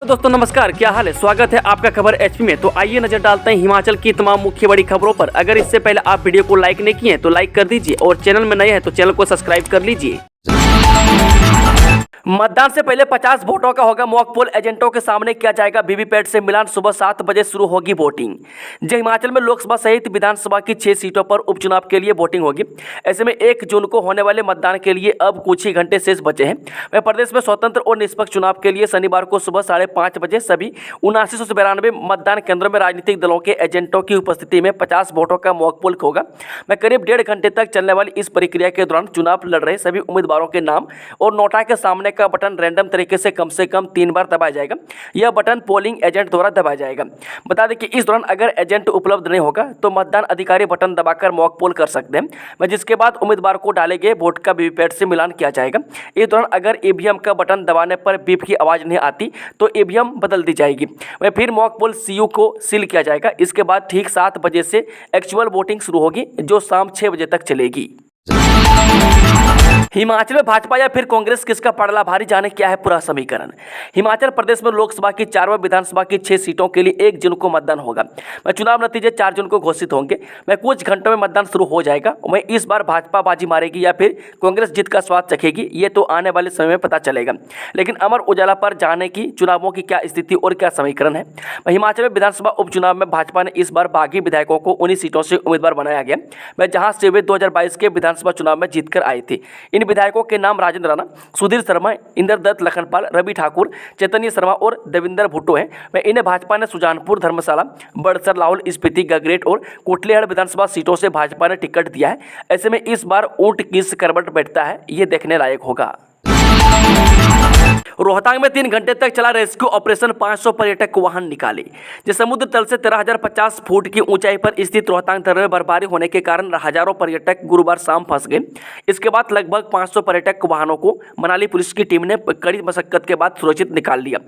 तो दोस्तों नमस्कार, क्या हाल है। स्वागत है आपका खबर एचपी में। तो आइए नजर डालते हैं हिमाचल की तमाम मुख्य बड़ी खबरों पर। अगर इससे पहले आप वीडियो को लाइक नहीं किए हैं तो लाइक कर दीजिए और चैनल में नए हैं तो चैनल को सब्सक्राइब कर लीजिए। मतदान से पहले 50 वोटों का होगा मॉक पोल। एजेंटों के सामने किया जाएगा वीवीपैट से मिलान। सुबह 7 बजे शुरू होगी वोटिंग। जो हिमाचल में लोकसभा सहित विधानसभा की 6 सीटों पर उपचुनाव के लिए वोटिंग होगी। ऐसे में 1 जून को होने वाले मतदान के लिए अब कुछ ही घंटे शेष बचे हैं। वह प्रदेश में स्वतंत्र और निष्पक्ष चुनाव के लिए शनिवार को सुबह 5:30 बजे सभी 7992 मतदान केंद्रों में राजनीतिक दलों के एजेंटों की उपस्थिति में 50 वोटों का मॉक पोल होगा। मैं करीब 1.5 घंटे तक चलने वाली इस प्रक्रिया के दौरान चुनाव लड़ रहे सभी उम्मीदवारों के नाम और नोटा के सामने का बटन रैंडम तरीके से कम 3 बार दबाया जाएगा। यह बटन पोलिंग एजेंट द्वारा दबाया जाएगा। बता दें कि इस दौरान अगर एजेंट उपलब्ध नहीं होगा तो मतदान अधिकारी बटन दबाकर मॉक पोल कर सकते हैं, जिसके बाद उम्मीदवार को डाले गए वोट का वीवीपैट से मिलान किया जाएगा। इस दौरान अगर ईवीएम का बटन दबाने पर बीप की आवाज़ नहीं आती तो ईवीएम बदल दी जाएगी। वह फिर मॉक पोल सीयू को सील किया जाएगा। इसके बाद ठीक 7 बजे से एक्चुअल वोटिंग शुरू होगी, जो शाम 6 बजे तक चलेगी। हिमाचल में भाजपा या फिर कांग्रेस किसका पड़ला भारी, जाने क्या है पूरा समीकरण। हिमाचल प्रदेश में लोकसभा की 4 व विधानसभा की 6 सीटों के लिए 1 जून को मतदान होगा। चुनाव नतीजे 4 जून को घोषित होंगे। कुछ घंटों में मतदान शुरू हो जाएगा। इस बार भाजपा बाजी मारेगी या फिर कांग्रेस जीत का स्वाद चखेगी, ये तो आने वाले समय में पता चलेगा। लेकिन अमर उजाला पर जाने की चुनावों की क्या स्थिति और क्या समीकरण है। हिमाचल में विधानसभा उपचुनाव में भाजपा ने इस बार बागी विधायकों को उन्हीं सीटों से उम्मीदवार बनाया गया जहां से वे 2022 के विधानसभा चुनाव में जीतकर आए थे। इन विधायकों के नाम राजेंद्र राणा, सुधीर शर्मा, इंद्रदत्त लखनपाल, रवि ठाकुर, चैतन्य शर्मा और देवेंद्र भुट्टो हैं। इन्हें भाजपा ने सुजानपुर, धर्मशाला, बड़सर, लाहौल स्पीति, गगरेट और कोटलीहड़ विधानसभा सीटों से भाजपा ने टिकट दिया है। ऐसे में इस बार ऊंट किस करवट बैठता है, ये देखने लायक होगा। रोहतांग में 3 घंटे तक चला रेस्क्यू ऑपरेशन। 500 पर्यटक को वाहन निकाले। जिस समुद्र तल से 13,050 फुट की ऊंचाई पर स्थित रोहतांग दर्रे में बर्फबारी होने के कारण हजारों पर्यटक गुरुवार शाम फंस गए। इसके बाद लगभग 500 पर्यटक वाहनों को मनाली पुलिस की टीम ने कड़ी मशक्कत के बाद सुरक्षित निकाल लिया।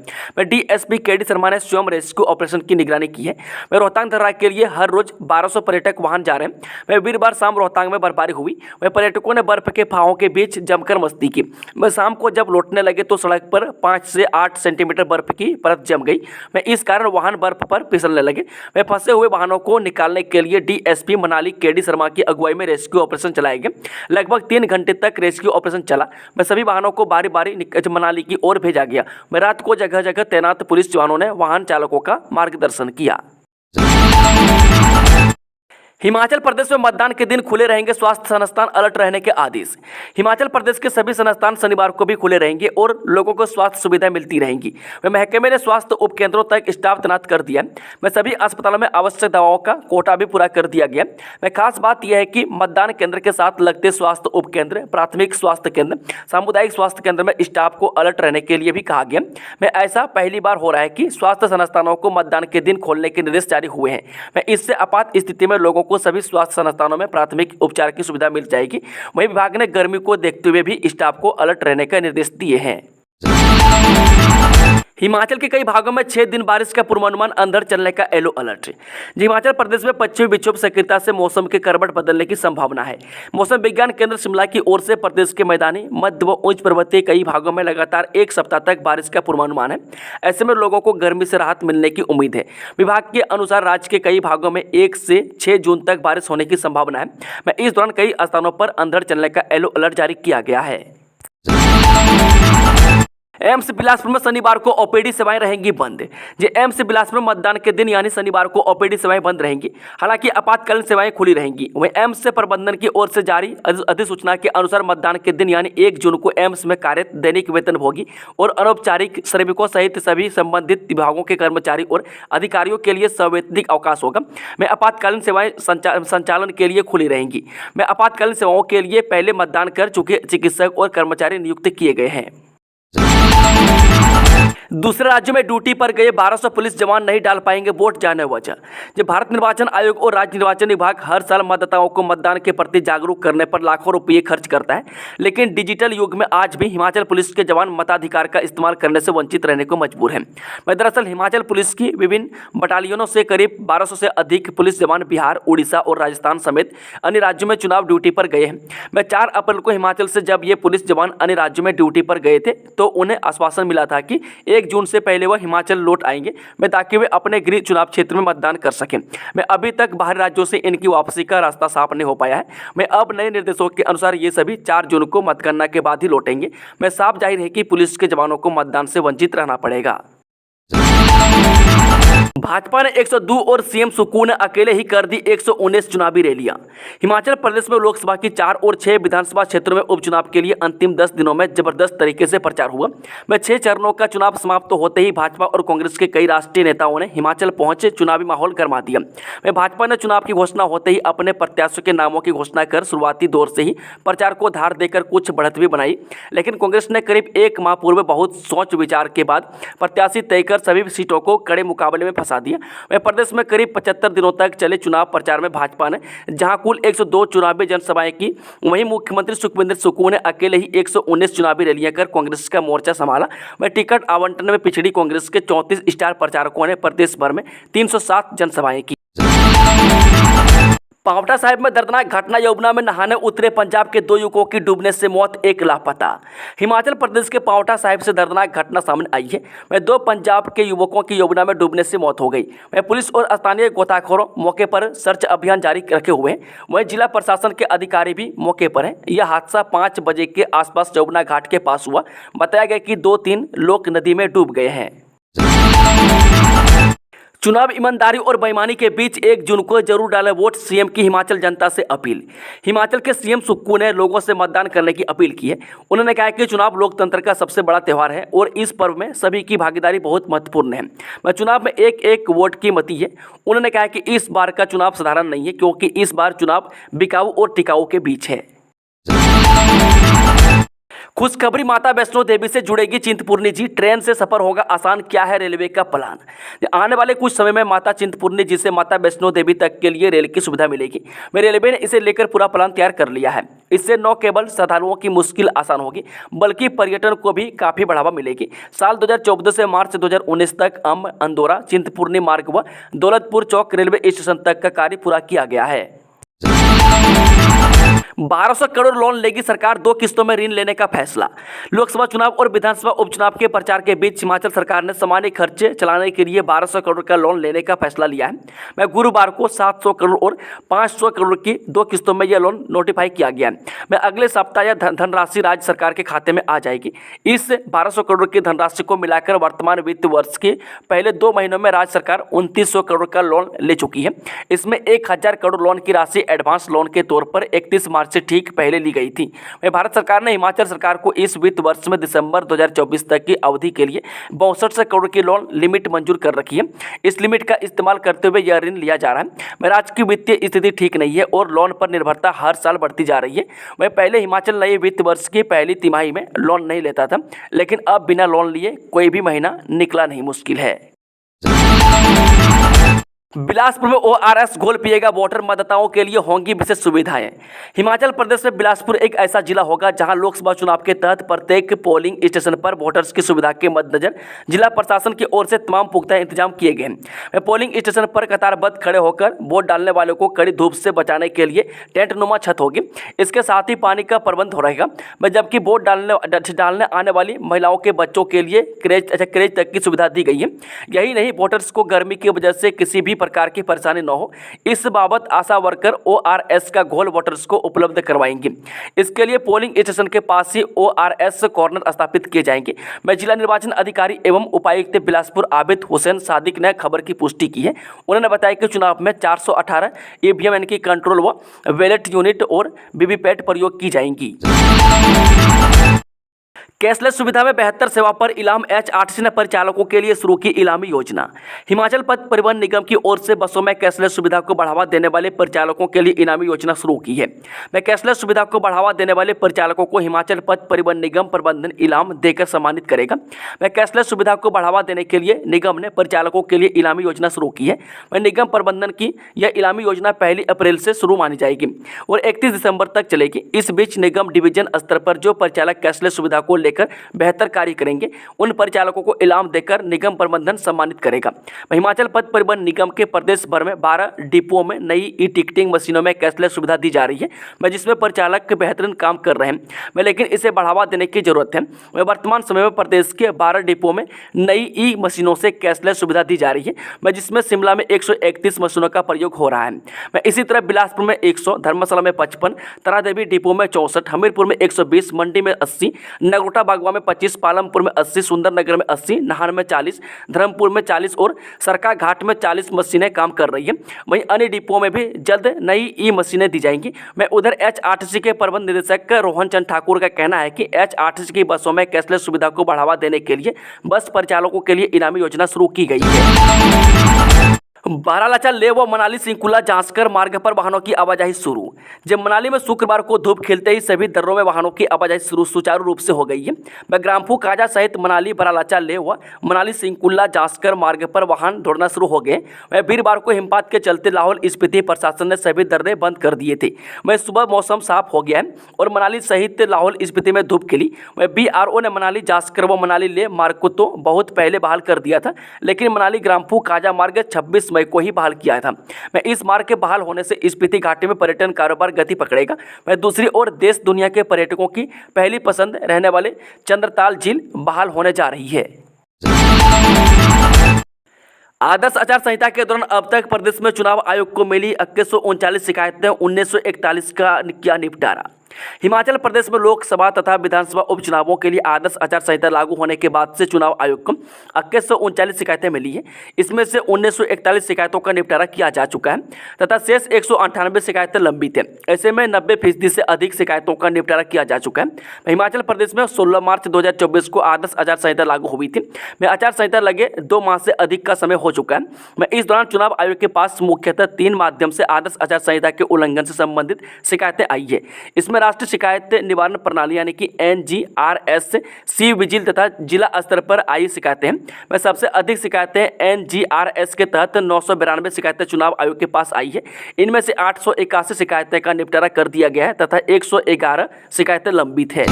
डीएसपी केडी शर्मा ने स्वयं रेस्क्यू ऑपरेशन की निगरानी की है। रोहतांग दर्रा के लिए हर रोज 1200 पर्यटक वाहन जा रहे हैं। वीरवार शाम रोहतांग में बर्फबारी हुई। पर्यटकों ने बर्फ के फाहों के बीच जमकर मस्ती की। शाम को जब लौटने लगे तो सड़क पर 5 से 8 सेंटीमीटर बर्फ की परत जम गई। इस कारण वाहन बर्फ पर फिसलने लगे। फंसे हुए वाहनों को निकालने के लिए डीएसपी मनाली केडी शर्मा की अगुवाई में रेस्क्यू ऑपरेशन चलाया गया। लगभग 3 घंटे तक रेस्क्यू ऑपरेशन चला। सभी वाहनों को बारी बारी मनाली की ओर भेजा गया। रात को जगह जगह तैनात पुलिस जवानों ने वाहन चालकों का मार्गदर्शन किया। हिमाचल प्रदेश में मतदान के दिन खुले रहेंगे स्वास्थ्य संस्थान, अलर्ट रहने के आदेश। हिमाचल प्रदेश के सभी संस्थान शनिवार को भी खुले रहेंगे और लोगों को स्वास्थ्य सुविधाएं मिलती रहेंगी। महकमे ने स्वास्थ्य उपकेंद्रों तक स्टाफ तैनात कर दिया। सभी अस्पतालों में आवश्यक दवाओं का कोटा भी पूरा कर दिया गया। खास बात यह है कि मतदान केंद्र के साथ लगते स्वास्थ्य उपकेंद्र, प्राथमिक स्वास्थ्य केंद्र, सामुदायिक स्वास्थ्य केंद्र में स्टाफ को अलर्ट रहने के लिए भी कहा गया। ऐसा पहली बार हो रहा है कि स्वास्थ्य संस्थानों को मतदान के दिन खोलने के निर्देश जारी हुए हैं। इससे आपात स्थिति में लोगों को सभी स्वास्थ्य संस्थानों में प्राथमिक उपचार की सुविधा मिल जाएगी। वहीं विभाग ने गर्मी को देखते हुए भी स्टाफ को अलर्ट रहने का निर्देश दिए हैं। हिमाचल के कई भागों में 6 दिन बारिश का पूर्वानुमान, अंधड़ चलने का येलो अलर्ट। हिमाचल प्रदेश में पश्चिमी विक्षोभ सक्रियता से मौसम के करवट बदलने की संभावना है। मौसम विज्ञान केंद्र शिमला की ओर से प्रदेश के मैदानी, मध्य व उच्च पर्वतीय कई भागों में लगातार 1 सप्ताह तक बारिश का पूर्वानुमान है। ऐसे में लोगों को गर्मी से राहत मिलने की उम्मीद है। विभाग के अनुसार राज्य के कई भागों में 1 से 6 जून तक बारिश होने की संभावना है। इस दौरान कई स्थानों पर अंधड़ चलने का येलो अलर्ट जारी किया गया है। एम्स बिलासपुर में शनिवार को ओपीडी सेवाएं रहेंगी बंद। एम्स बिलासपुर में मतदान के दिन यानी शनिवार को ओपीडी सेवाएं बंद रहेंगी। हालांकि आपातकालीन सेवाएं खुली रहेंगी। वहीं एम्स से प्रबंधन की ओर से जारी अधिसूचना के अनुसार मतदान के दिन यानी 1 जून को एम्स में कार्यरत दैनिक वेतनभोगी और अनौपचारिक श्रमिकों सहित सभी संबंधित विभागों के कर्मचारी और अधिकारियों के लिए सवैतनिक अवकाश होगा। आपातकालीन सेवाएं संचालन के लिए खुली रहेंगी। आपातकालीन सेवाओं के लिए पहले मतदान कर चुके चिकित्सक और कर्मचारी नियुक्त किए गए हैं। दूसरे राज्यों में ड्यूटी पर गए 1200 पुलिस जवान नहीं डाल पाएंगे वोट, जाने वजह। जब भारत निर्वाचन आयोग और राज्य निर्वाचन विभाग हर साल मतदाताओं को मतदान के प्रति जागरूक करने पर लाखों रुपये खर्च करता है, लेकिन डिजिटल युग में आज भी हिमाचल पुलिस के जवान मताधिकार का इस्तेमाल करने से वंचित रहने को मजबूर हैं। दरअसल हिमाचल पुलिस की विभिन्न बटालियनों से करीब 1200 से अधिक पुलिस जवान बिहार, उड़ीसा और राजस्थान समेत अन्य राज्यों में चुनाव ड्यूटी पर गए हैं। 4 अप्रैल को हिमाचल से जब ये पुलिस जवान अन्य राज्यों में ड्यूटी पर गए थे तो उन्हें आश्वासन मिला था कि 1 जून से पहले वह हिमाचल लौट आएंगे मैं ताकि वे अपने गृह चुनाव क्षेत्र में मतदान कर सकें। मैं अभी तक बाहरी राज्यों से इनकी वापसी का रास्ता साफ नहीं हो पाया है। मैं अब नए निर्देशों के अनुसार ये सभी 4 जून को मतगणना के बाद ही लौटेंगे। मैं साफ जाहिर है कि पुलिस के जवानों को मतदान से वंचित रहना पड़ेगा। भाजपा ने 102 और सीएम सुक्खू ने अकेले ही कर दी 119 चुनावी रैलियां। हिमाचल प्रदेश में लोकसभा की 4 और 6 विधानसभा क्षेत्रों में उपचुनाव के लिए अंतिम 10 दिनों में जबरदस्त तरीके से प्रचार हुआ। में 6 चरणों का चुनाव समाप्त होते ही भाजपा और कांग्रेस के कई राष्ट्रीय नेताओं ने हिमाचल पहुंचे चुनावी माहौल गरमा दिया। में भाजपा ने चुनाव की घोषणा होते ही अपने प्रत्याशियों के नामों की घोषणा कर शुरुआती दौर से ही प्रचार को धार देकर कुछ बढ़त भी बनाई, लेकिन कांग्रेस ने करीब 1 माह पूर्व बहुत सोच विचार के बाद प्रत्याशी तय कर सभी सीटों को कड़े मुकाबले में फंसा दिया। वह प्रदेश में करीब 75 दिनों तक चले चुनाव प्रचार में भाजपा ने जहां कुल 102 चुनावी जनसभाएं की, वहीं मुख्यमंत्री सुखविंदर सुक्खू ने अकेले ही 119 चुनावी रैलियां कर कांग्रेस का मोर्चा संभाला। वह टिकट आवंटन में पिछड़ी कांग्रेस के 34 स्टार प्रचारकों ने प्रदेश भर में 307 जनसभाएं की। पांवटा साहिब में दर्दनाक घटना, यमुना में नहाने उतरे पंजाब के 2 युवकों की डूबने से मौत, 1 लापता। हिमाचल प्रदेश के पांवटा साहिब से दर्दनाक घटना सामने आई है। वह 2 पंजाब के युवकों की यमुना में डूबने से मौत हो गई। वह पुलिस और स्थानीय गोताखोरों मौके पर सर्च अभियान जारी रखे हुए हैं। वहीं जिला प्रशासन के अधिकारी भी मौके पर हैं। यह हादसा 5 बजे के आसपास यमुना घाट के पास हुआ। बताया गया कि 2-3 लोग नदी में डूब गए हैं। चुनाव ईमानदारी और बेईमानी के बीच 1 जून को जरूर डालें वोट, सीएम की हिमाचल जनता से अपील। हिमाचल के सीएम सुक्खू ने लोगों से मतदान करने की अपील की है। उन्होंने कहा कि चुनाव लोकतंत्र का सबसे बड़ा त्यौहार है और इस पर्व में सभी की भागीदारी बहुत महत्वपूर्ण है। मैं चुनाव में एक वोट की मती है। उन्होंने कहा कि इस बार का चुनाव साधारण नहीं है, क्योंकि इस बार चुनाव बिकाऊ और टिकाऊ के बीच है। खुशखबरी, माता वैष्णो देवी से जुड़ेगी चिंतपूर्णी जी, ट्रेन से सफर होगा आसान, क्या है रेलवे का प्लान। आने वाले कुछ समय में माता चिंतपूर्णी जी से माता वैष्णो देवी तक के लिए रेल की सुविधा मिलेगी। रेलवे ने इसे लेकर पूरा प्लान तैयार कर लिया है। इससे न केवल श्रद्धालुओं की मुश्किल आसान होगी, बल्कि पर्यटन को भी काफी बढ़ावा मिलेगी। साल 2014 से मार्च 2019 तक अंब, अंदौरा, चिंतपूर्णी मार्ग व दौलतपुर चौक रेलवे स्टेशन तक का कार्य पूरा किया गया है। 1200 करोड़ लोन लेगी सरकार, 2 किस्तों में ऋण लेने का फैसला। लोकसभा चुनाव और विधानसभा उपचुनाव के प्रचार के बीच हिमाचल सरकार ने सामान्य खर्चे चलाने के लिए 1200 करोड़ का लोन लेने का फैसला लिया है। मैं गुरुवार को 700 करोड़ और 500 करोड़ की 2 किस्तों में यह लोन नोटिफाई किया गया है। मैं अगले सप्ताह यह धनराशि राज्य सरकार के खाते में आ जाएगी। इस 1200 करोड़ की धनराशि को मिलाकर वर्तमान वित्त वर्ष के पहले 2 महीनों में राज्य सरकार 2900 करोड़ का लोन ले चुकी है। इसमें 1000 करोड़ लोन की राशि एडवांस लोन के तौर पर 31 मार्च से ठीक पहले ली गई थी। वहीं भारत सरकार ने हिमाचल सरकार को इस वित्त वर्ष में दिसंबर 2024 तक की अवधि के लिए 6200 करोड़ की लोन लिमिट मंजूर कर रखी है। इस लिमिट का इस्तेमाल करते हुए यह ऋण लिया जा रहा है। राज्य की वित्तीय स्थिति ठीक नहीं है और लोन पर निर्भरता हर साल बढ़ती जा रही है। वह पहले हिमाचल नए वित्त वर्ष की पहली तिमाही में लोन नहीं लेता था, लेकिन अब बिना लोन लिए कोई भी महीना निकला नहीं मुश्किल है। बिलासपुर में ओआरएस घोल पिएगा वोटर, मतदाताओं के लिए होंगी विशेष सुविधाएं। हिमाचल प्रदेश में बिलासपुर एक ऐसा जिला होगा जहां लोकसभा चुनाव के तहत प्रत्येक पोलिंग स्टेशन पर वोटर्स की सुविधा के मद्देनजर जिला प्रशासन की ओर से तमाम पुख्ता इंतजाम किए गए हैं। पोलिंग स्टेशन पर कतारबद्ध खड़े होकर वोट डालने वालों को कड़ी धूप से बचाने के लिए टेंट नुमा छत होगी। इसके साथ ही पानी का प्रबंध हो रहेगा, जबकि वोट डालने आने वाली महिलाओं के बच्चों के लिए क्रेज तक की सुविधा दी गई है। यही नहीं, वोटर्स को गर्मी की वजह से किसी भी प्रकार की परेशानी न हो, इस बाबत आशा वर्कर ओआरएस का घोल वोटर्स को उपलब्ध करवाएंगे। इसके लिए पोलिंग स्टेशन के पास ही ओआरएस कॉर्नर स्थापित किए जाएंगे। मैं जिला निर्वाचन अधिकारी एवं उपायुक्त बिलासपुर आबिद हुसैन सादिक ने खबर की पुष्टि की है। उन्होंने बताया कि चुनाव में 418 ईवीएम यानी कि कंट्रोल व बैलेट यूनिट और वीवीपैट प्रयोग की जाएंगी। कैशलेस सुविधा में बेहतर सेवा पर इलाम, एचआरटीसी ने परिचालकों के लिए शुरू की इलामी योजना। हिमाचल पथ परिवहन निगम की ओर से बसों में कैशलेस सुविधा को बढ़ावा देने वाले परिचालकों के लिए इनामी योजना शुरू की है। मैं कैशलेस सुविधा को बढ़ावा देने वाले परिचालकों को हिमाचल पथ परिवहन निगम प्रबंधन इनाम देकर सम्मानित करेगा। मैं कैशलेस सुविधा को बढ़ावा देने के लिए निगम ने परिचालकों के लिए इनामी योजना शुरू की है। मैं निगम प्रबंधन की यह इनामी योजना 1 अप्रैल से शुरू मानी जाएगी और 31 दिसंबर तक चलेगी। इस बीच निगम डिवीजन स्तर पर जो परिचालक कैशलेस सुविधा को लेकर बेहतर कार्य करेंगे उन परिचालकों को इनाम देकर निगम प्रबंधन सम्मानित करेगा। हिमाचल पथ परिवहन निगम के प्रदेश भर में 12 डिपोओं में नई ई टिकटिंग मशीनों में कैशलेस सुविधा दी जा रही है, जिसमें परिचालक बेहतरीन काम कर रहे हैं, लेकिन इसे बढ़ावा देने की जरूरत है। वर्तमान समय में प्रदेश के 12 डिपोओं में नई ई मशीनों से कैशलेस सुविधा दी जा रही है, जिसमें शिमला में 131 मशीनों का प्रयोग हो रहा है। इसी तरह बिलासपुर में 100, धर्मशाला में 55, तरादेवी डिपो में 64, हमीरपुर में 120, मंडी में 80, नगरोटा बागवा में 25, पालमपुर में 80, सुंदरनगर में 80, नाहन में 40, धर्मपुर में 40 और सरका घाट में 40 मशीनें काम कर रही हैं। वहीं अन्य डिपोओं में भी जल्द नई ई मशीनें दी जाएंगी। उधर एचआरटीसी के प्रबंध निदेशक रोहन चंद ठाकुर का कहना है कि एचआरटीसी की बसों में कैशलेस सुविधा को बढ़ावा देने के लिए बस परिचालकों के लिए इनामी योजना शुरू की गई है। बारालाचा लेह व मनाली सिंकुला जांचकर मार्ग पर वाहनों की आवाजाही शुरू। जब मनाली में शुक्रवार को धूप खिलते ही सभी दर्रों में वाहनों की आवाजाही सुचारू रूप से हो गई है। ग्राम्फू काजा सहित मनाली बारालाचा लेह व मनाली सिंकुला जांचकर मार्ग पर वाहन दौड़ना शुरू हो गए। वीरवार को हिमपात के चलते लाहौल स्पीति प्रशासन ने सभी दर्रे बंद कर दिए थे। सुबह मौसम साफ हो गया है और मनाली सहित लाहौल स्पीति में धूप खिली। BRO ने मनाली जांचकर व मनाली लेह मार्ग को तो बहुत पहले बहाल कर दिया था, लेकिन मनाली ग्राम्फू काजा मार्ग 26 मई को ही बहाल किया था। इस मार्ग के बहाल होने से स्पीति घाटी में पर्यटन कारोबार गति पकड़ेगा। दूसरी ओर देश दुनिया के पर्यटकों की पहली पसंद रहने वाले चंद्रताल झील बहाल होने जा रही है। आदर्श आचार संहिता के दौरान अब तक प्रदेश में चुनाव आयोग को मिली 2139 शिकायतें, 1941 का किया निपटारा। हिमाचल प्रदेश में लोकसभा तथा विधानसभा उपचुनावों के लिए आदर्श आचार संहिता लागू होने के बाद से चुनाव आयोग को 2139 शिकायतें मिली है। इसमें से 1941 शिकायतों का निपटारा किया जा चुका है तथा शेष 198 शिकायतें लंबित हैं। ऐसे में 90% से अधिक शिकायतों का निपटारा किया जा चुका है। हिमाचल प्रदेश में 16 मार्च 2024 को आदर्श आचार संहिता लागू हुई थी। आचार संहिता लगे 2 माह से अधिक का समय हो चुका है। इस दौरान चुनाव आयोग के पास मुख्यतः 3 माध्यम से आदर्श आचार संहिता के उल्लंघन से संबंधित शिकायतें आई है। इसमें राष्ट्रीय शिकायत निवारण प्रणाली यानी कि NGRS, सी विजिल तथा जिला स्तर पर आई शिकायतें हैं। सबसे अधिक शिकायतें NGRS के तहत 992 शिकायतें चुनाव आयोग के पास आई है। इनमें से 881 शिकायतें का निपटारा कर दिया गया है तथा 111 शिकायतें लंबित है।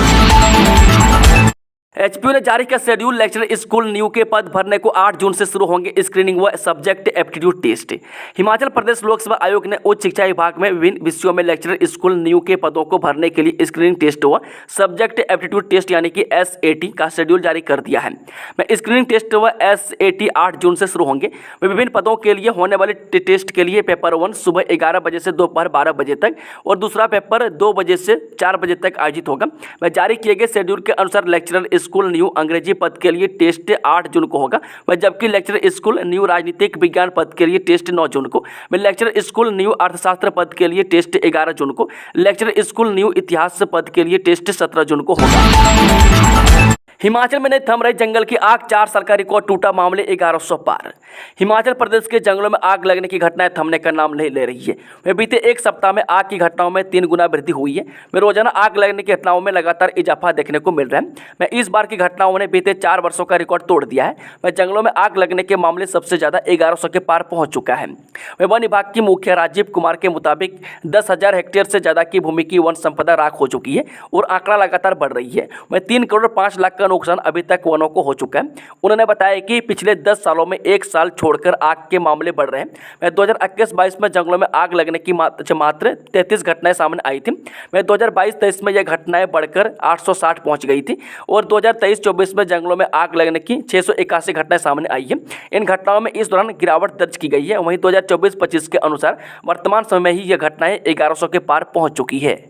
HPU ने जारी किया शेड्यूल, लेक्चरर स्कूल न्यू के पद भरने को 8 जून से शुरू होंगे स्क्रीनिंग व subject aptitude test. Himachal Pradesh लोकसेवा आयोग ने उच्च शिक्षा विभाग में विभिन्न विषयों में लेक्चरर स्कूल न्यू के पदों को भरने के लिए स्क्रीनिंग टेस्ट व सब्जेक्ट एप्टीट्यूड टेस्ट यानी कि SAT का शेड्यूल जारी कर दिया है। स्क्रीनिंग टेस्ट व SAT 8 जून से शुरू होंगे। विभिन्न पदों के लिए होने वाले टेस्ट के लिए पेपर 1 सुबह 11 बजे से दोपहर 12 बजे तक और दूसरा पेपर 2 बजे से 4 बजे तक आयोजित होगा। जारी किए गए शेड्यूल के अनुसार लेक्चरर स्कूल न्यू अंग्रेजी पद के लिए टेस्ट 8 जून को होगा, जबकि लेक्चरर स्कूल न्यू राजनीतिक विज्ञान पद के लिए टेस्ट 9 जून को, लेक्चरर स्कूल न्यू अर्थशास्त्र पद के लिए टेस्ट 11 जून को, लेक्चरर स्कूल न्यू इतिहास पद के लिए टेस्ट 17 जून को होगा। हिमाचल में नहीं थम रही जंगल की आग, 4 साल का रिकॉर्ड टूटा, मामले 1100 पार। हिमाचल प्रदेश के जंगलों में आग लगने की घटनाएं थमने का नाम नहीं ले रही है। बीते एक सप्ताह में आग की घटनाओं में 3 गुना वृद्धि हुई है। रोजाना आग लगने की घटनाओं में लगातार इजाफा देखने को मिल रहा है। इस बार की घटनाओं ने बीते 4 वर्षों का रिकॉर्ड तोड़ दिया है। जंगलों में आग लगने के मामले सबसे ज्यादा 1100 के पार पहुंच चुका है। वन विभाग की मुखिया राजीव कुमार के मुताबिक 10,000 हेक्टेयर से ज्यादा की भूमि की वन संपदा राख हो चुकी है और आंकड़ा लगातार बढ़ रही है। 3 करोड़ 5 लाख का नुकसान अभी तक वनों को हो चुका है। उन्होंने बताया कि पिछले 10 सालों में 1 साल छोड़कर आग के मामले बढ़ रहे हैं। 2021-22 में जंगलों में आग लगने की मात्र 33 घटनाएं सामने आई थी। 2022-23 में यह घटनाएं बढ़कर 860 पहुंच गई थी और 2023-24 में जंगलों में आग लगने की 681 घटनाएं सामने आई है। इन घटनाओं में इस दौरान गिरावट दर्ज की गई है। वहीं 2024-25 के अनुसार वर्तमान समय में ही यह घटनाएं 1100 के पार पहुंच चुकी है।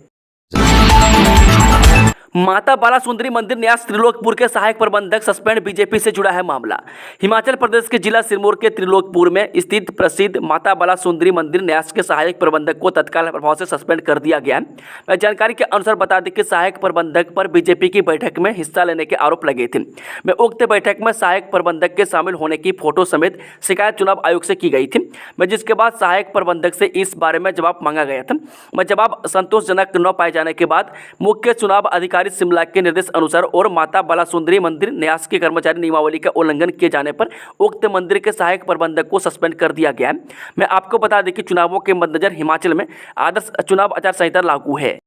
माता बाला सुंदरी मंदिर न्यास त्रिलोकपुर के सहायक प्रबंधक सस्पेंड, बीजेपी से जुड़ा है मामला। हिमाचल प्रदेश के जिला सिरमौर के त्रिलोकपुर में स्थित प्रसिद्ध माता बाला सुंदरी मंदिर न्यास के सहायक प्रबंधक को तत्काल प्रभाव से सस्पेंड कर दिया गया है। जानकारी के अनुसार बता दें कि सहायक प्रबंधक पर बीजेपी की बैठक में हिस्सा लेने के आरोप लगे थे। उक्त बैठक में सहायक प्रबंधक के शामिल होने की फोटो समेत शिकायत चुनाव आयोग से की गई थी, जिसके बाद सहायक प्रबंधक से इस बारे में जवाब मांगा गया था। जवाब संतोषजनक न पाए जाने के बाद मुख्य चुनाव अधिकारी शिमला के निर्देश अनुसार और माता बाला सुंदरी मंदिर न्यास के कर्मचारी नियमावली का उल्लंघन किए जाने पर उक्त मंदिर के सहायक प्रबंधक को सस्पेंड कर दिया गया है। मैं आपको बता दें कि चुनावों के मद्देनजर हिमाचल में आदर्श चुनाव आचार संहिता लागू है।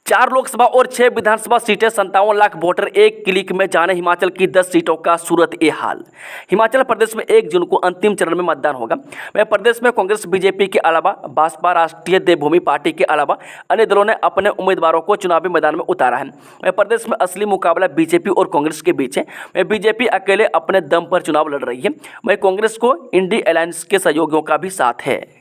4 लोकसभा और 6 विधानसभा सीटें, 57 लाख वोटर, एक क्लिक में जाने हिमाचल की 10 सीटों का सूरत ए हाल। हिमाचल प्रदेश में 1 जून को अंतिम चरण में मतदान होगा। वह प्रदेश में कांग्रेस, बीजेपी के अलावा भाजपा, राष्ट्रीय देवभूमि पार्टी के अलावा अन्य दलों ने अपने उम्मीदवारों को चुनावी मैदान में उतारा है। वह प्रदेश में असली मुकाबला बीजेपी और कांग्रेस के बीच है। वह बीजेपी अकेले अपने दम पर चुनाव लड़ रही है। वह कांग्रेस को इंडी अलायंस के सहयोगियों का भी साथ है।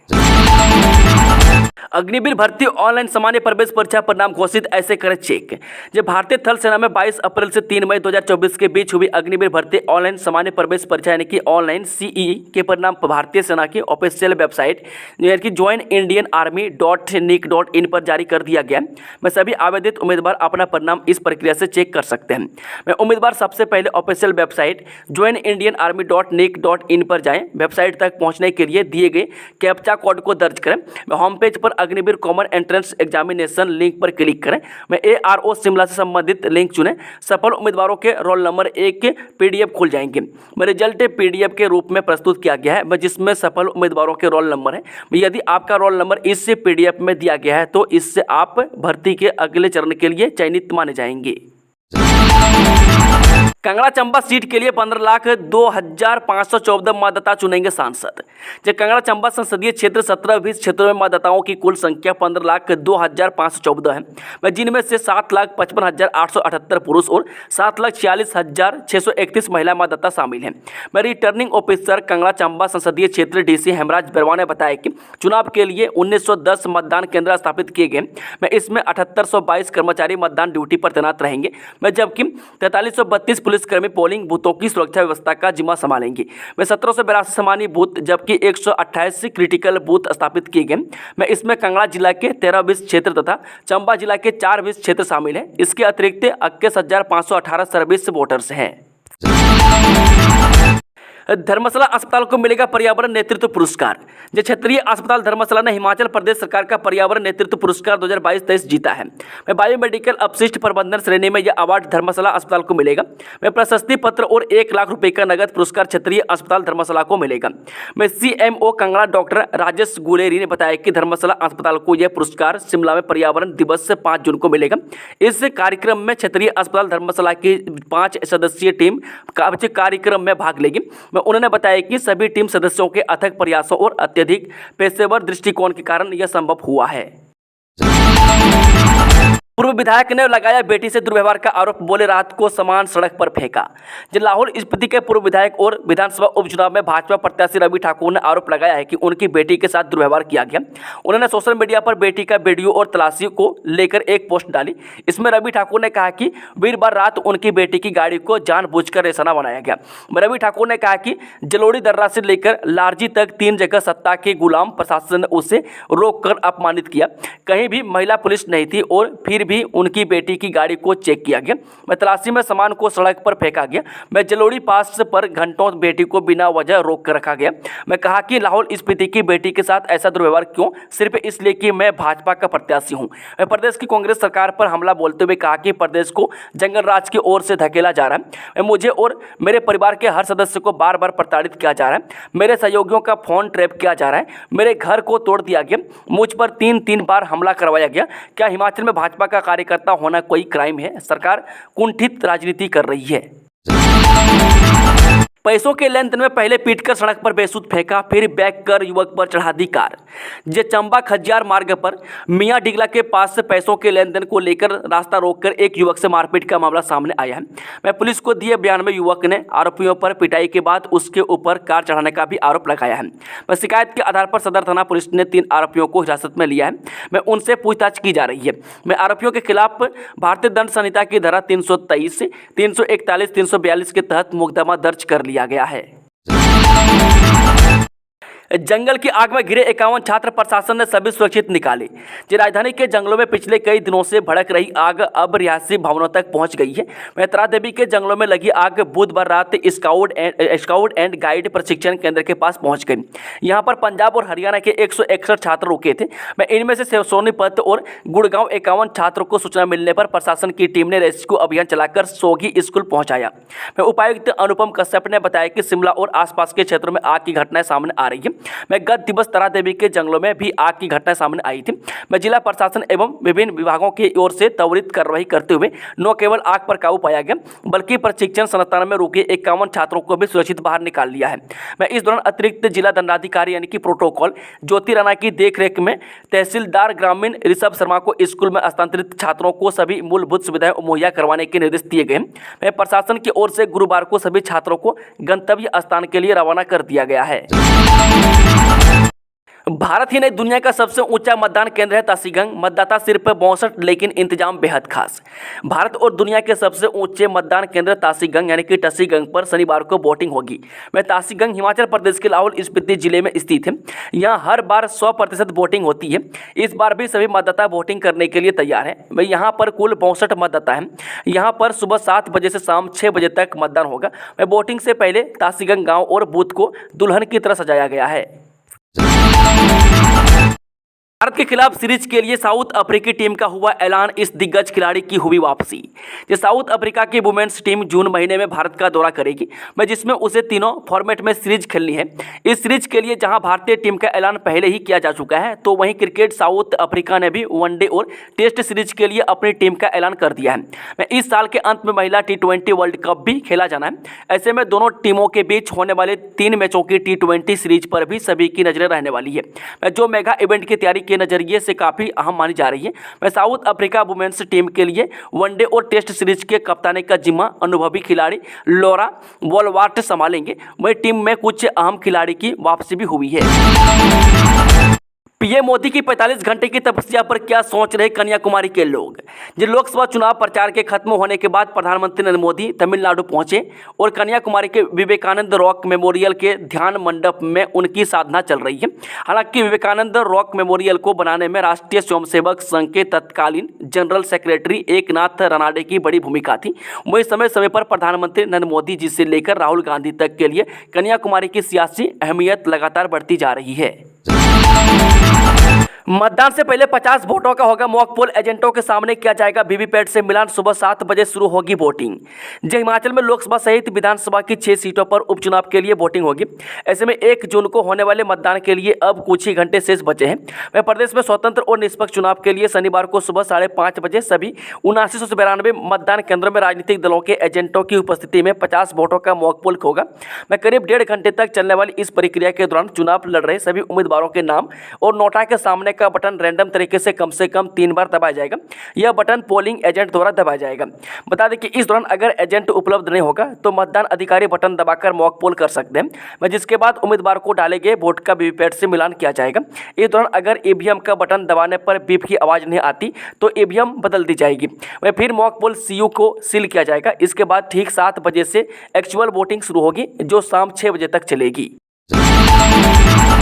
अग्निवीर भर्ती ऑनलाइन सामान्य प्रवेश परीक्षा परिणाम घोषित, ऐसे करें चेक। जब भारतीय थल सेना में 22 अप्रैल से 3 मई 2024 के बीच हुई अग्निवीर भर्ती ऑनलाइन सामान्य प्रवेश परीक्षा यानी कि ऑनलाइन सीईई के परिणाम भारतीय सेना की ऑफिशियल वेबसाइट यानी कि joinindianarmy.nic.in पर जारी कर दिया गया। मैं सभी आवेदित उम्मीदवार अपना परिणाम इस प्रक्रिया से चेक कर सकते हैं। मैं उम्मीदवार सबसे पहले ऑफिशियल वेबसाइट joinindianarmy.nic.in पर जाएं। वेबसाइट तक पहुंचने के लिए दिए गए कैप्चा कोड को दर्ज करें। होम पेज पर Agniveer common entrance examination link पर क्लिक करें। मैं ARO शिमला से संबंधित लिंक चुनें। सफल उम्मीदवारों के रोल नंबर एक PDF खुल जाएंगे। मैं रिजल्ट PDF के रूप में प्रस्तुत किया गया है, जिसमें सफल उम्मीदवारों के रोल नंबर है। यदि आपका रोल नंबर इस PDF में दिया गया है तो इससे आप भर्ती के अगले चरण के लिए चयनित माने जाएंगे। कांगड़ा चंबा सीट के लिए 15,02,514 मतदाता चुनेंगे सांसद। जब कांगड़ा चंबा संसदीय क्षेत्र 17-20 क्षेत्रों में मतदाताओं की कुल संख्या 15,02,514 है, जिनमें से 7,55,878 पुरुष और 7,46,631 महिला मतदाता शामिल हैं। रिटर्निंग ऑफिसर कांगड़ा चंबा संसदीय क्षेत्र DC हेमराज बरवा ने बताया कि चुनाव के लिए 1910 मतदान केंद्र स्थापित किए गए। इसमें 7822 कर्मचारी मतदान ड्यूटी पर तैनात रहेंगे, जबकि 4332 पुलिसकर्मी पोलिंग बूथों की सुरक्षा व्यवस्था का जिम्मा संभालेंगे। 1782 सामान्य बूथ जबकि 128 क्रिटिकल बूथ स्थापित किए गए। इसमें कांगड़ा जिला के 13-20 क्षेत्र तथा चंबा जिला के 4-20 क्षेत्र शामिल हैं। इसके अतिरिक्त 21,518 सर्विस वोटर्स हैं। धर्मशाला अस्पताल को मिलेगा पर्यावरण नेतृत्व पुरस्कार। जो क्षेत्रीय अस्पताल धर्मशाला ने हिमाचल प्रदेश सरकार का पर्यावरण नेतृत्व पुरस्कार 2022-23 जीता है। बायोमेडिकल अपशिष्ट प्रबंधन श्रेणी में यह अवार्ड धर्मशाला अस्पताल को मिलेगा। प्रशस्ति पत्र और 1 लाख रुपए का नगद पुरस्कार क्षेत्रीय अस्पताल धर्मशाला को मिलेगा। CMO कांगड़ा डॉक्टर राजेश गुलेरी ने बताया कि धर्मशाला अस्पताल को यह पुरस्कार शिमला में पर्यावरण दिवस से 5 जून को मिलेगा। इस कार्यक्रम में क्षेत्रीय अस्पताल धर्मशाला की 5 सदस्यीय टीम कार्यक्रम में भाग लेगी। उन्होंने बताया कि सभी टीम सदस्यों के अथक प्रयासों और अत्यधिक पेशेवर दृष्टिकोण के कारण यह संभव हुआ है। पूर्व विधायक ने लगाया बेटी से दुर्व्यवहार का आरोप, बोले रात को सामान सड़क पर फेंका। लाहौल स्पीति के पूर्व विधायक और विधानसभा उपचुनाव में भाजपा प्रत्याशी रवि ठाकुर ने आरोप लगाया है कि उनकी बेटी के साथ दुर्व्यवहार किया गया। उन्होंने सोशल मीडिया पर बेटी का वीडियो और तलाशी को लेकर एक पोस्ट डाली। इसमें रवि ठाकुर ने कहा कि वीरवार रात उनकी बेटी की गाड़ी को जानबूझकर निशाना बनाया गया। रवि ठाकुर ने कहा कि जलोड़ी दर्रा से लेकर लारजी तक 3 जगह सत्ता के गुलाम प्रशासन ने उसे रोककर अपमानित किया। कहीं भी महिला पुलिस नहीं थी और फिर भी उनकी बेटी की गाड़ी को चेक किया गया। तलाशी में सामान को सड़क पर फेंका गया। जलोड़ी पास पर घंटों बेटी को बिना वजह रोक कर रखा गया। मैं कहा कि लाहौल स्पीति की बेटी के साथ ऐसा दुर्व्यवहार क्यों? सिर्फ इसलिए कि मैं भाजपा का प्रत्याशी हूं। प्रदेश की कांग्रेस सरकार पर हमला बोलते हुए कहा कि प्रदेश को जंगल राज की ओर से धकेला जा रहा है। मुझे और मेरे परिवार के हर सदस्य को बार बार प्रताड़ित किया जा रहा है। मेरे सहयोगियों का फोन ट्रैप किया जा रहा है। मेरे घर को तोड़ दिया गया। मुझ पर 3 बार हमला करवाया गया। क्या हिमाचल में भाजपा का कार्यकर्ता होना कोई क्राइम है? सरकार कुंठित राजनीति कर रही है। पैसों के लेन देन में पहले पीटकर सड़क पर बेसुध फेंका, फिर बैक कर युवक पर चढ़ा दी कार। चंबा खजियार मार्ग पर मियां डिगला के पास से पैसों के लेन देन को लेकर रास्ता रोककर एक युवक से मारपीट का मामला सामने आया है। पुलिस को दिए बयान में युवक ने आरोपियों पर पिटाई के बाद उसके ऊपर कार चढ़ाने का भी आरोप लगाया है। शिकायत के आधार पर सदर थाना पुलिस ने 3 आरोपियों को हिरासत में लिया है। उनसे पूछताछ की जा रही है। आरोपियों के खिलाफ भारतीय दंड संहिता की धारा 323, 341, 342 के तहत मुकदमा दर्ज कर लिया गया है। जंगल की आग में घिरे 51 छात्र, प्रशासन ने सभी सुरक्षित निकाले। राजधानी के जंगलों में पिछले कई दिनों से भड़क रही आग अब रिहायशी भवनों तक पहुंच गई है। मेहतरा देवी के जंगलों में लगी आग बुधवार रात स्काउट एंड गाइड प्रशिक्षण केंद्र के पास पहुंच गई। यहां पर पंजाब और हरियाणा के 161 छात्र रुके थे। इनमें से सोनीपत और गुड़गांव 51 छात्रों को सूचना मिलने पर प्रशासन की टीम ने रेस्क्यू अभियान चलाकर सोगी स्कूल पहुंचाया। उपायुक्त अनुपम कश्यप ने बताया कि शिमला और आसपास के क्षेत्रों में आग की घटनाएं सामने आ रही है। मैं गत दिवस तारा देवी के जंगलों में भी आग की घटना सामने आई थी। मैं जिला प्रशासन एवं विभिन्न विभागों की ओर से त्वरित कार्रवाई करते हुए न केवल आग पर काबू पाया गया बल्कि प्रशिक्षण संस्थान में रुके 51 छात्रों को भी सुरक्षित बाहर निकाल लिया है। मैं इस दौरान अतिरिक्त जिला दंडाधिकारी यानी कि प्रोटोकॉल ज्योति राणा की देखरेख में तहसीलदार ग्रामीण ऋषभ शर्मा को स्कूल में स्थानांतरित छात्रों को सभी मूलभूत सुविधाएं मुहैया करवाने के निर्देश दिए गए। मैं प्रशासन की ओर से गुरुवार को सभी छात्रों को गंतव्य स्थान के लिए रवाना कर दिया गया है। भारत ही नहीं दुनिया का सबसे ऊंचा मतदान केंद्र है तासीगंग। मतदाता सिर्फ 62 लेकिन इंतजाम बेहद खास। भारत और दुनिया के सबसे ऊंचे मतदान केंद्र तासीगंग यानी कि टसीगंग पर शनिवार को वोटिंग होगी। मैं तासीगंग हिमाचल प्रदेश के लाहौल स्पीति जिले में स्थित है। यहाँ हर बार 100% वोटिंग होती है। इस बार भी सभी मतदाता वोटिंग करने के लिए तैयार हैं। मैं यहाँ पर कुल 62 मतदाता हैं। यहाँ पर सुबह 7 बजे से शाम 6 बजे तक मतदान होगा। मैं वोटिंग से पहले तासीगंग गाँव और बूथ को दुल्हन की तरह सजाया गया है। भारत के खिलाफ सीरीज के लिए साउथ अफ्रीकी टीम का हुआ ऐलान। इस दिग्गज खिलाड़ी की हुई वापसी। साउथ अफ्रीका की वुमेन्स टीम जून महीने में भारत का दौरा करेगी, जिसमें उसे तीनों फॉर्मेट में सीरीज खेलनी है। इस सीरीज के लिए जहां भारतीय टीम का ऐलान पहले ही किया जा चुका है, तो वहीं क्रिकेट साउथ अफ्रीका ने भी वनडे और टेस्ट सीरीज के लिए अपनी टीम का ऐलान कर दिया है। इस साल के अंत में महिला T20 वर्ल्ड कप भी खेला जाना है। ऐसे में दोनों टीमों के बीच होने वाले 3 मैचों की T20 सीरीज पर भी सभी की नजरें रहने वाली है, जो मेगा इवेंट की तैयारी के नजरिए से काफी अहम मानी जा रही है। मैं साउथ अफ्रीका वुमेन्स टीम के लिए वनडे और टेस्ट सीरीज के कप्तानी का जिम्मा अनुभवी खिलाड़ी लॉरा वॉलवार्ट संभालेंगे। वही टीम में कुछ अहम खिलाड़ी की वापसी भी हुई है। पीएम मोदी की 45 घंटे की तपस्या पर क्या सोच रहे कन्याकुमारी के लोग। लोकसभा चुनाव प्रचार के खत्म होने के बाद प्रधानमंत्री नरेंद्र मोदी तमिलनाडु पहुंचे और कन्याकुमारी के विवेकानंद रॉक मेमोरियल के ध्यान मंडप में उनकी साधना चल रही है। हालांकि विवेकानंद रॉक मेमोरियल को बनाने में राष्ट्रीय स्वयंसेवक संघ के तत्कालीन जनरल सेक्रेटरी एकनाथ रानाडे की बड़ी भूमिका थी। वही समय समय पर प्रधानमंत्री नरेंद्र मोदी जी से लेकर राहुल गांधी तक के लिए कन्याकुमारी की सियासी अहमियत लगातार बढ़ती जा रही है। मतदान से पहले 50 वोटों का होगा मॉक पोल। एजेंटों के सामने किया जाएगा वीवीपैट से मिलान। सुबह 7 बजे शुरू होगी वोटिंग। हिमाचल में लोकसभा सहित विधानसभा की 6 सीटों पर उपचुनाव के लिए वोटिंग होगी। ऐसे में 1 जून को होने वाले मतदान के लिए अब कुछ ही घंटे शेष बचे हैं। वह प्रदेश में स्वतंत्र और निष्पक्ष चुनाव के लिए शनिवार को सुबह 5:30 बजे सभी 7992 मतदान केंद्रों में राजनीतिक दलों के एजेंटों की उपस्थिति में 50 वोटों का मॉक पोल होगा। करीब 1.5 घंटे तक चलने वाली इस प्रक्रिया के दौरान चुनाव लड़ रहे सभी उम्मीदवारों के नाम और नोटा के सामने का बटन रैंडम तरीके से कम 3 बार दबाया जाएगा। यह बटन पोलिंग एजेंट द्वारा दबाया जाएगा। बता दें कि इस दौरान अगर एजेंट उपलब्ध नहीं होगा तो मतदान अधिकारी बटन दबाकर मॉक पोल कर सकते हैं, जिसके बाद उम्मीदवार को डाले गए वोट का वीवीपैट से मिलान किया जाएगा। इस दौरान अगर ईवीएम का बटन दबाने पर बीप की आवाज़ नहीं आती तो ईवीएम बदल दी जाएगी। वह फिर मॉक पोल सीयू को सील किया जाएगा। इसके बाद ठीक 7 बजे से एक्चुअल वोटिंग शुरू होगी, जो शाम 6 बजे तक चलेगी।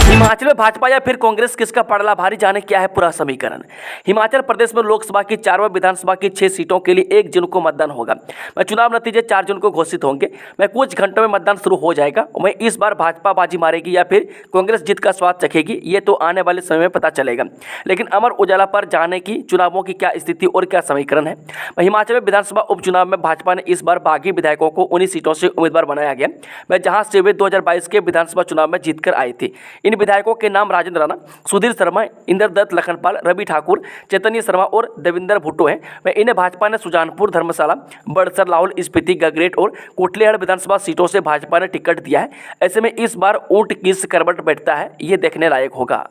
हिमाचल में भाजपा या फिर कांग्रेस किसका पड़ला भारी, जाने क्या है पूरा समीकरण। हिमाचल प्रदेश में लोकसभा की 4 व विधानसभा की 6 सीटों के लिए 1 जून को मतदान होगा। चुनाव नतीजे 4 जून को घोषित होंगे। कुछ घंटों में मतदान शुरू हो जाएगा। इस बार भाजपा बाजी मारेगी या फिर कांग्रेस जीत का स्वाद चखेगी, ये तो आने वाले समय में पता चलेगा। लेकिन अमर उजाला पर जाने की चुनावों की क्या स्थिति और क्या समीकरण है। हिमाचल में विधानसभा उपचुनाव में भाजपा ने इस बार बागी विधायकों को उन्हीं सीटों से उम्मीदवार बनाया गया, जहां से वे 2022 के विधानसभा चुनाव में जीतकर आए थे। इन विधायकों के नाम राजेंद्र राणा, सुधीर शर्मा, इंद्रदत्त लखनपाल, रवि ठाकुर, चैतन्य शर्मा और देवेंद्र भुट्टो हैं। इन्हें भाजपा ने सुजानपुर, धर्मशाला, बड़सर, लाहौल स्पीति, गगरेट और कोटलीहड़ विधानसभा सीटों से भाजपा ने टिकट दिया है। ऐसे में इस बार ऊंट किस करवट बैठता है, ये देखने लायक होगा।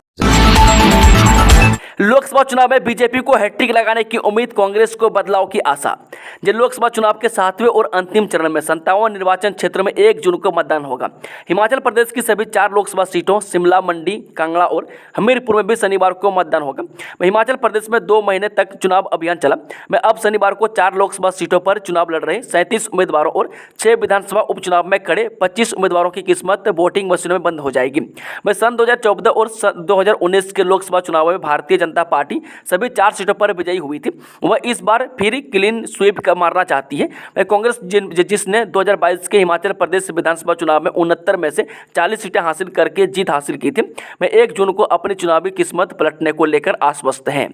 लोकसभा चुनाव में बीजेपी को हैट्रिक लगाने की उम्मीद, कांग्रेस को बदलाव की आशा। लोकसभा चुनाव के 7वें और अंतिम चरण में 57 निर्वाचन क्षेत्र में 1 जून को मतदान होगा। हिमाचल प्रदेश की सभी 4 लोकसभा सीटों शिमला, मंडी, कांगड़ा और हमीरपुर में भी शनिवार को मतदान होगा। हिमाचल प्रदेश में 2 महीने तक चुनाव अभियान चला। अब शनिवार को 4 लोकसभा सीटों पर चुनाव लड़ रहे 37 उम्मीदवारों और 6 विधानसभा उपचुनाव में खड़े 25 उम्मीदवारों की किस्मत वोटिंग मशीनों में बंद हो जाएगी। सन 2014 और 2019 के लोकसभा चुनाव में भारतीय जनता पार्टी सभी 4 सीटों पर विजयी हुई थी। वह इस बार फिर क्लीन स्वीप मारना चाहती है। कांग्रेस जिसने 2022 के हिमाचल प्रदेश विधानसभा चुनाव में 69 में से 40 सीटें हासिल करके जीत हासिल की थी, 1 जून को अपनी चुनावी किस्मत पलटने को लेकर आश्वस्त हैं।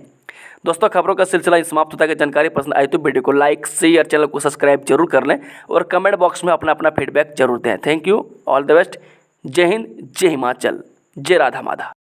दोस्तों, खबरों का सिलसिला समाप्त होता है। जानकारी पसंद आई तो वीडियो को लाइक, शेयर, चैनल को सब्सक्राइब जरूर कर लें और कमेंट बॉक्स में अपना फीडबैक जरूर दें। Thank you, all the best. जय हिंद, जय हिमाचल। जय राधा माधव।